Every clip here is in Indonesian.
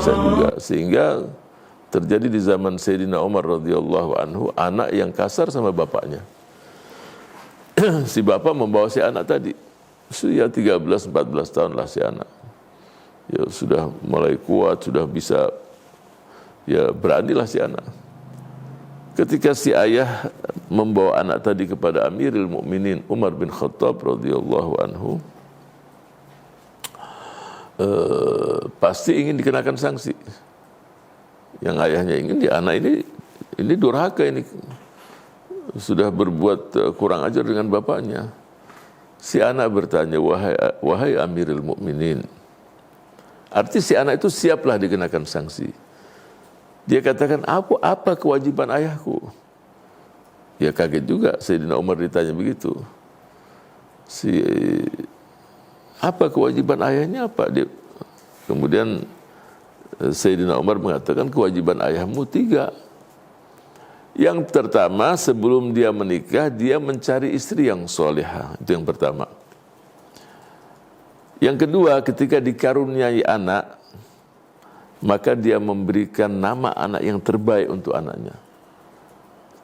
bisa juga. Sehingga terjadi di zaman Sayyidina Umar radhiyallahu anhu, anak yang kasar sama bapaknya. Si bapak membawa si anak tadi, usia 13-14 tahun lah si anak. Ya sudah mulai kuat, sudah bisa, ya beranilah si anak. Ketika si ayah membawa anak tadi kepada Amirul Mukminin Umar bin Khattab radhiyallahu anhu, pasti ingin dikenakan sanksi. Yang ayahnya ingin, di anak ini durhaka, ini sudah berbuat kurang ajar dengan bapaknya. Si anak bertanya, wahai Amirul Mukminin. Arti si anak itu siaplah dikenakan sanksi. Dia katakan, apa kewajiban ayahku? Ya kaget juga Sayyidina Umar ditanya begitu. Apa kewajiban ayahnya apa? Kemudian Sayyidina Umar mengatakan, kewajiban ayahmu 3. Yang pertama, sebelum dia menikah, dia mencari istri yang solehah. Itu yang pertama. Yang kedua, ketika dikaruniai anak, maka dia memberikan nama anak yang terbaik untuk anaknya.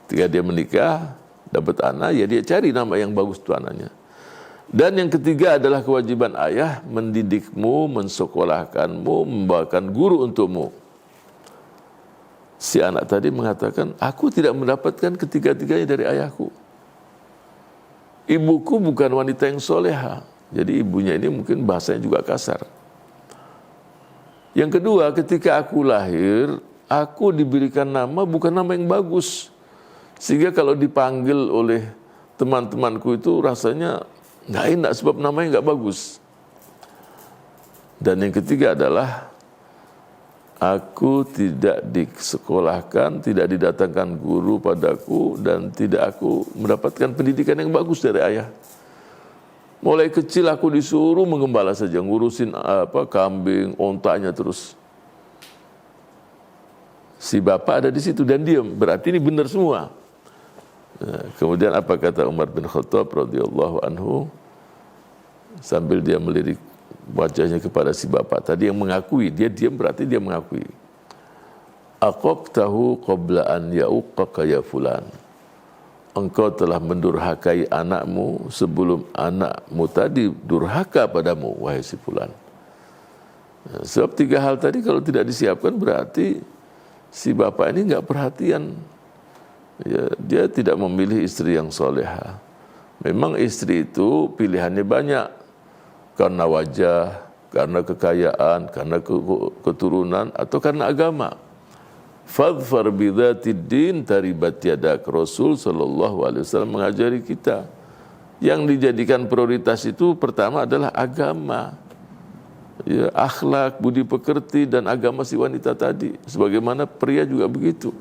Ketika dia menikah, dapat anak, ya dia cari nama yang bagus untuk anaknya. Dan yang ketiga adalah kewajiban ayah mendidikmu, mensekolahkanmu, membawakan guru untukmu. Si anak tadi mengatakan, aku tidak mendapatkan ketiga-tiganya dari ayahku. Ibuku bukan wanita yang soleha. Jadi ibunya ini mungkin bahasanya juga kasar. Yang kedua, ketika aku lahir, aku diberikan nama bukan nama yang bagus. Sehingga kalau dipanggil oleh teman-temanku itu rasanya nggak enak sebab namanya nggak bagus. Dan yang ketiga adalah aku tidak disekolahkan, tidak didatangkan guru padaku, dan tidak aku mendapatkan pendidikan yang bagus dari ayah. Mulai kecil aku disuruh mengembala saja, ngurusin kambing, ontanya terus. Si bapak ada di situ dan diam, berarti ini benar semua. Nah, kemudian apa kata Umar bin Khattab radhiyallahu anhu sambil dia melirik wajahnya kepada si bapak tadi yang mengakui, dia diam berarti dia mengakui. Aqaqtahu qabla an ya'uqqaka ya fulan. Engkau telah mendurhakai anakmu sebelum anakmu tadi durhaka padamu, wahai si fulan. Nah, sebab 3 hal tadi kalau tidak disiapkan berarti si bapak ini enggak perhatian. Ya, dia tidak memilih istri yang soleha. Memang istri itu pilihannya banyak. Karena wajah, karena kekayaan, karena keturunan, atau karena agama. Fadfar bidzatid din taribat yadak. Rasul sallallahu alaihi wasallam mengajari kita yang dijadikan prioritas itu pertama adalah agama, ya, akhlak, budi pekerti, dan agama si wanita tadi. Sebagaimana pria juga begitu.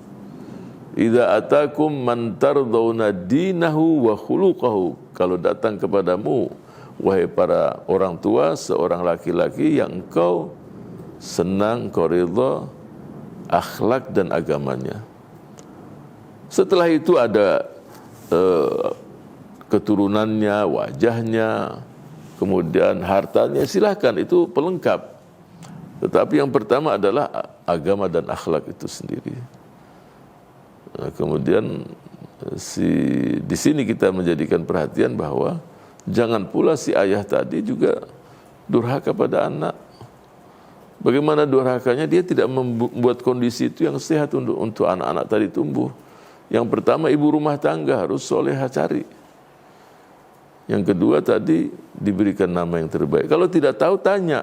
Idza atakum man tardawna dinahu wa khuluquhu. Kalau datang kepadamu, wahai para orang tua, seorang laki-laki yang engkau senang, engkau ridha akhlak dan agamanya. Setelah itu ada keturunannya, wajahnya, kemudian hartanya, silahkan, itu pelengkap. Tetapi yang pertama adalah agama dan akhlak itu sendiri. Nah, kemudian di sini kita menjadikan perhatian bahwa jangan pula si ayah tadi juga durhaka pada anak. Bagaimana durhakanya? Dia tidak membuat kondisi itu yang sehat untuk anak-anak tadi tumbuh. Yang pertama, ibu rumah tangga harus soleha cari. Yang kedua tadi diberikan nama yang terbaik. Kalau tidak tahu, tanya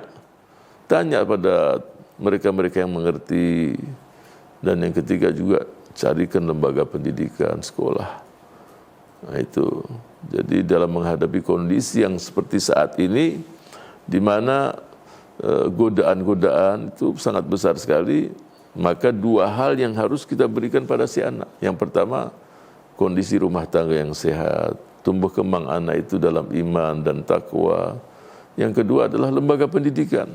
pada mereka-mereka yang mengerti. Dan yang ketiga juga carikan lembaga pendidikan, sekolah. Nah itu. Jadi dalam menghadapi kondisi yang seperti saat ini, di mana godaan-godaan itu sangat besar sekali, maka 2 hal yang harus kita berikan pada si anak. Yang pertama, kondisi rumah tangga yang sehat, tumbuh kembang anak itu dalam iman dan takwa. Yang kedua adalah lembaga pendidikan.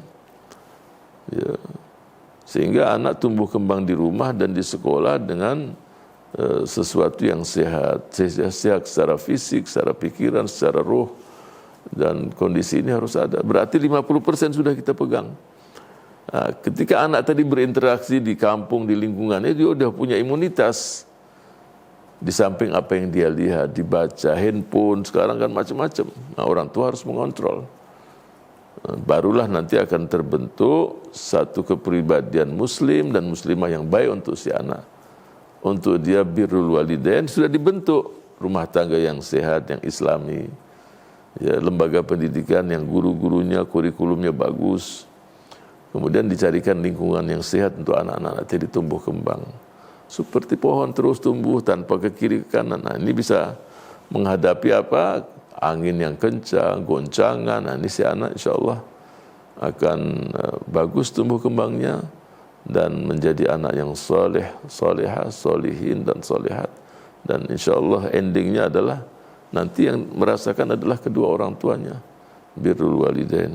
Ya. Sehingga anak tumbuh kembang di rumah dan di sekolah dengan sesuatu yang sehat. Sehat secara fisik, secara pikiran, secara roh. Dan kondisi ini harus ada. Berarti 50% sudah kita pegang. Ketika anak tadi berinteraksi di kampung, di lingkungannya, dia udah punya imunitas. Di samping apa yang dia lihat, dibaca, handphone, sekarang kan macam-macam. Nah, orang tua harus mengontrol. Barulah nanti akan terbentuk satu kepribadian muslim dan muslimah yang baik untuk si anak. Untuk dia birrul walidain sudah dibentuk, rumah tangga yang sehat, yang islami. Ya, lembaga pendidikan yang guru-gurunya, kurikulumnya bagus. Kemudian dicarikan lingkungan yang sehat untuk anak-anak tadi tumbuh kembang. Seperti pohon terus tumbuh tanpa ke kiri ke kanan. Nah, ini bisa menghadapi apa? Angin yang kencang, goncangan. Nah, ini si anak insya Allah akan bagus tumbuh kembangnya dan menjadi anak yang soleh, solehah, solihin dan solehat. Dan insya Allah endingnya adalah nanti yang merasakan adalah kedua orang tuanya. Birrul walidain.